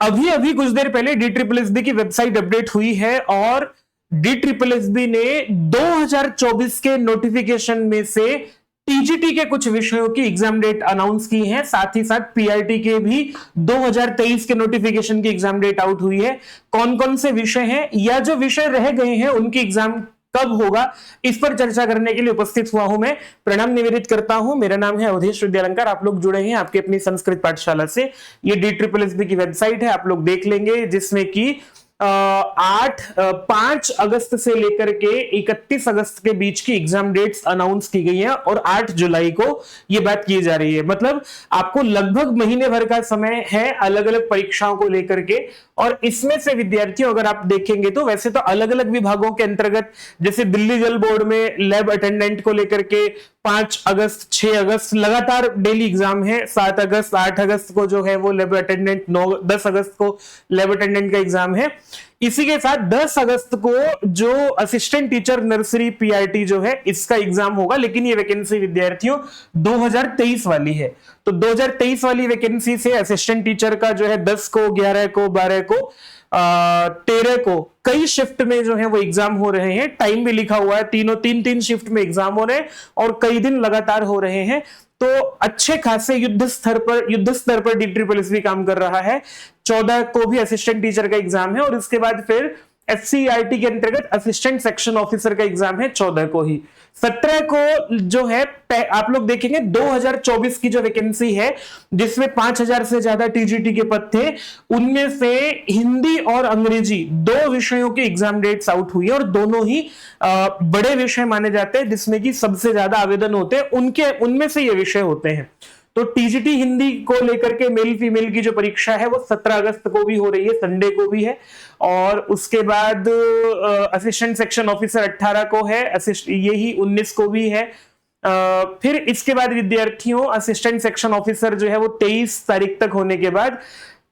अभी अभी कुछ देर पहले DSSB की वेबसाइट अपडेट हुई है और DSSB ने 2024 के नोटिफिकेशन में से टीजीटी के कुछ विषयों की एग्जाम डेट अनाउंस की है, साथ ही साथ पीआरटी के भी 2023 के नोटिफिकेशन की एग्जाम डेट आउट हुई है। कौन कौन से विषय हैं या जो विषय रह गए हैं उनकी एग्जाम कब होगा, इस पर चर्चा करने के लिए उपस्थित हुआ हूं। मैं प्रणाम निवेदित करता हूं। मेरा नाम है अवधेश विद्यालंकार। आप लोग जुड़े हैं आपके अपनी संस्कृत पाठशाला से। ये DSSB की वेबसाइट है, आप लोग देख लेंगे, जिसमें कि 5 अगस्त से लेकर के 31 अगस्त के बीच की एग्जाम डेट्स अनाउंस की गई है और 8 जुलाई को यह बात की जा रही है। मतलब आपको लगभग महीने भर का समय है अलग अलग परीक्षाओं को लेकर के। और इसमें से विद्यार्थियों अगर आप देखेंगे तो वैसे तो अलग अलग विभागों के अंतर्गत, जैसे दिल्ली जल बोर्ड में लैब अटेंडेंट को लेकर के 5 अगस्त 6 अगस्त लगातार डेली एग्जाम है, 7 अगस्त 8 अगस्त को जो है वो लैब अटेंडेंट, 10 अगस्त को लैब अटेंडेंट का एग्जाम है। इसी के साथ 10 अगस्त को जो असिस्टेंट टीचर नर्सरी पीआरटी जो है इसका एग्जाम होगा, लेकिन ये वैकेंसी विद्यार्थियों 2023 वाली है। तो 2023 वाली वैकेंसी से असिस्टेंट टीचर का जो है 10 को 11 को 12 को 13 को कई शिफ्ट में जो है वो एग्जाम हो रहे हैं। टाइम भी लिखा हुआ है, तीन शिफ्ट में एग्जाम हो रहे हैं और कई दिन लगातार हो रहे हैं। तो अच्छे खासे युद्ध स्तर पर DSSB काम कर रहा है। 14 को भी असिस्टेंट टीचर का एग्जाम है और इसके बाद फिर FCERT के अंतर्गत असिस्टेंट सेक्शन ऑफिसर का एग्जाम है 14 को ही। 17 को जो है आप लोग देखेंगे 2024 की जो वैकेंसी है, जिसमें 5000 से ज्यादा टीजीटी के पद थे, उनमें से हिंदी और अंग्रेजी 2 विषयों की एग्जाम डेट्स आउट हुई है और दोनों ही बड़े विषय माने जाते हैं, जिसमें कि सबसे ज्यादा आवेदन होते हैं उनमें से ये विषय होते हैं। तो टीजीटी हिंदी को लेकर के मेल फीमेल की जो परीक्षा है वो 17 अगस्त को भी हो रही है, संडे को भी है। और उसके बाद असिस्टेंट सेक्शन ऑफिसर 18 को है, यही 19 को भी है। फिर इसके बाद विद्यार्थियों असिस्टेंट सेक्शन ऑफिसर जो है वो 23 तारीख तक होने के बाद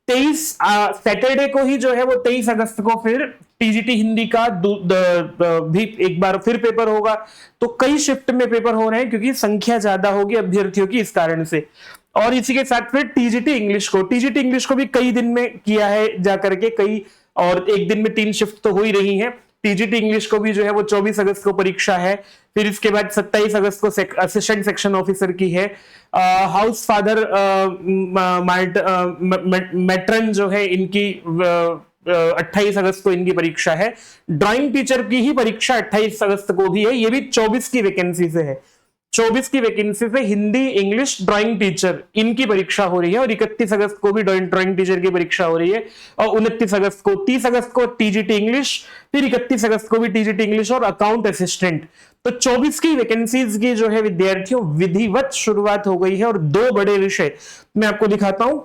23 सैटरडे को ही जो है वो 23 अगस्त को फिर टीजीटी हिंदी का भी एक बार फिर पेपर होगा। तो कई शिफ्ट में पेपर हो रहे हैं क्योंकि संख्या ज्यादा होगी अभ्यर्थियों की, इस कारण से। और इसी के साथ फिर टीजीटी इंग्लिश को भी कई दिन में किया है जाकर के कई, और एक दिन में 3 शिफ्ट तो हो ही रही है। टीजीटी इंग्लिश को भी जो है वो 24 अगस्त को परीक्षा है। फिर इसके बाद 27 अगस्त को असिस्टेंट सेक्शन ऑफिसर की है। हाउस फादर मैट्रन जो है इनकी 28 अगस्त को इनकी परीक्षा है। ड्राइंग टीचर की ही परीक्षा 28 अगस्त को भी है, ये भी 24 की वैकेंसी से है। 24 की वैकेंसी से हिंदी इंग्लिश ड्राइंग टीचर इनकी परीक्षा हो रही है और 31 अगस्त को भी ड्राइंग टीचर की परीक्षा हो रही है और 29 अगस्त को 30 अगस्त को टीजीटी इंग्लिश, फिर 31 अगस्त को भी टीजीटी इंग्लिश और अकाउंट असिस्टेंट। तो 24 की वैकेंसीज की जो है विद्यार्थियों विधिवत शुरुआत हो गई है और 2 बड़े विषय मैं आपको दिखाता हूं।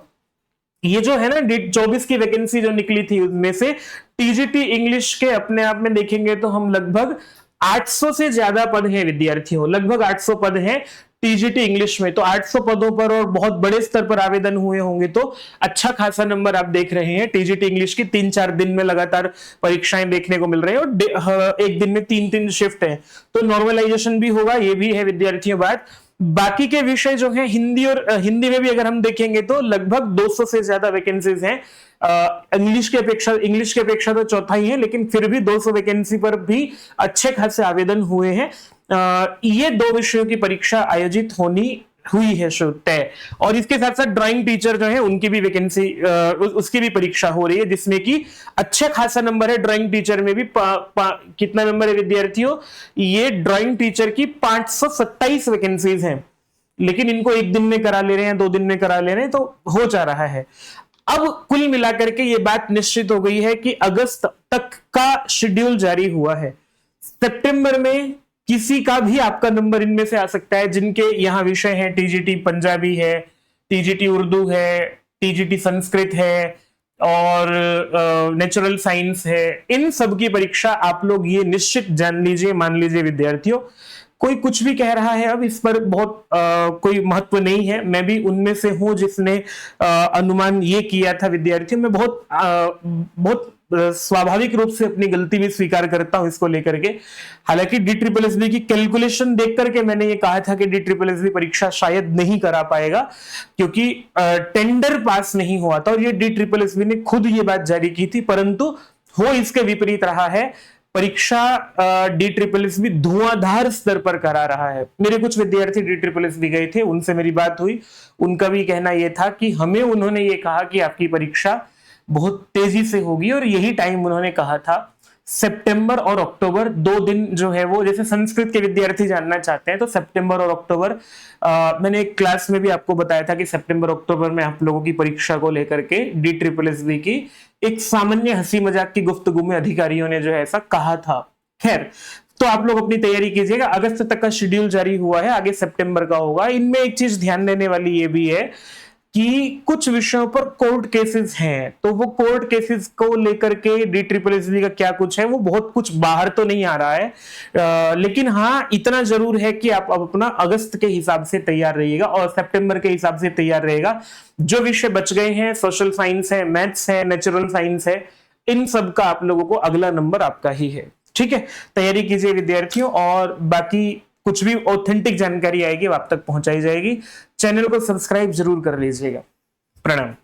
ये जो है ना 24 की वैकेंसी जो निकली थी उनमें से टीजीटी इंग्लिश के अपने आप में देखेंगे तो हम लगभग 800 से ज्यादा पद हैं विद्यार्थियों, लगभग 800 पद हैं टीजीटी इंग्लिश में। तो 800 पदों पर और बहुत बड़े स्तर पर आवेदन हुए होंगे, तो अच्छा खासा नंबर आप देख रहे हैं। टीजीटी इंग्लिश की 3-4 दिन में लगातार परीक्षाएं देखने को मिल रही है और एक दिन में 3-3 शिफ्ट है, तो नॉर्मलाइजेशन भी होगा, ये भी है विद्यार्थियों बात। बाकी के विषय जो है हिंदी में भी अगर हम देखेंगे तो लगभग 200 से ज्यादा वैकेंसीज हैं। इंग्लिश के अपेक्षा तो चौथा ही है, लेकिन फिर भी 200 वैकेंसी पर भी अच्छे खासे आवेदन हुए हैं। ये 2 विषयों की परीक्षा आयोजित हुई है तय। और इसके साथ साथ ड्राइंग टीचर जो है उनकी भी वैकेंसी, उसकी भी परीक्षा हो रही है, जिसमें कि अच्छा खासा नंबर है ड्राइंग टीचर में भी। कितना नंबर है विद्यार्थियों? ये ड्राइंग टीचर की 527 वैकेंसीज हैं, लेकिन इनको एक दिन में करा ले रहे हैं, 2 दिन में करा ले रहे हैं, तो हो जा रहा है। अब कुल मिलाकर के ये बात निश्चित हो गई है कि अगस्त तक का शेड्यूल जारी हुआ है। सितंबर में किसी का भी आपका नंबर इनमें से आ सकता है, जिनके यहां विषय हैं, टीजीटी पंजाबी है, टीजीटी उर्दू है, टीजीटी संस्कृत है और नेचुरल साइंस है। इन सब की परीक्षा आप लोग ये निश्चित जान लीजिए, मान लीजिए विद्यार्थियों कोई कुछ भी कह रहा है, अब इस पर बहुत कोई महत्व नहीं है। मैं भी उनमें से हूं जिसने अनुमान ये किया था विद्यार्थियों में, बहुत स्वाभाविक रूप से अपनी गलती भी स्वीकार करता हूं इसको लेकर के। हालांकि DSSB की कैलकुलेशन देख करके मैंने ये कहा था कि DSSB परीक्षा शायद नहीं करा पाएगा, क्योंकि टेंडर पास नहीं हुआ था, और ये DSSB ने खुद ये बात जारी की थी। परंतु हो इसके विपरीत रहा है, परीक्षा DSSB धुआंधार स्तर पर करा रहा है। मेरे कुछ विद्यार्थी DSSB गए थे, उनसे मेरी बात हुई, उनका भी कहना यह था कि हमें उन्होंने ये कहा कि आपकी परीक्षा बहुत तेजी से होगी, और यही टाइम उन्होंने कहा था। सितंबर और अक्टूबर 2 दिन जो है वो, जैसे संस्कृत के विद्यार्थी जानना चाहते हैं तो सितंबर और अक्टूबर, मैंने एक क्लास में भी आपको बताया था कि सितंबर अक्टूबर में आप लोगों की परीक्षा को लेकर के DSSB की एक सामान्य हंसी मजाक की गुफ्तगू में अधिकारियों ने जो है ऐसा कहा था। खैर, तो आप लोग अपनी तैयारी कीजिएगा। अगस्त तक का शेड्यूल जारी हुआ है, आगे सितंबर का होगा। इनमें एक चीज ध्यान देने वाली ये भी है कि कुछ विषयों पर कोर्ट केसेस हैं, तो वो कोर्ट केसेस को लेकर के DSSB का क्या कुछ है, वो बहुत कुछ बाहर तो नहीं आ रहा है। लेकिन हाँ, इतना जरूर है कि आप अब अपना अगस्त के हिसाब से तैयार रहिएगा और सितंबर के हिसाब से तैयार रहेगा। जो विषय बच गए हैं, सोशल साइंस है, मैथ्स है, नेचुरल साइंस है, इन सब का आप लोगों को अगला नंबर आपका ही है। ठीक है, तैयारी कीजिए विद्यार्थियों, और बाकी कुछ भी ऑथेंटिक जानकारी आएगी वो आप तक पहुंचाई जाएगी। चैनल को सब्सक्राइब जरूर कर लीजिएगा। प्रणाम।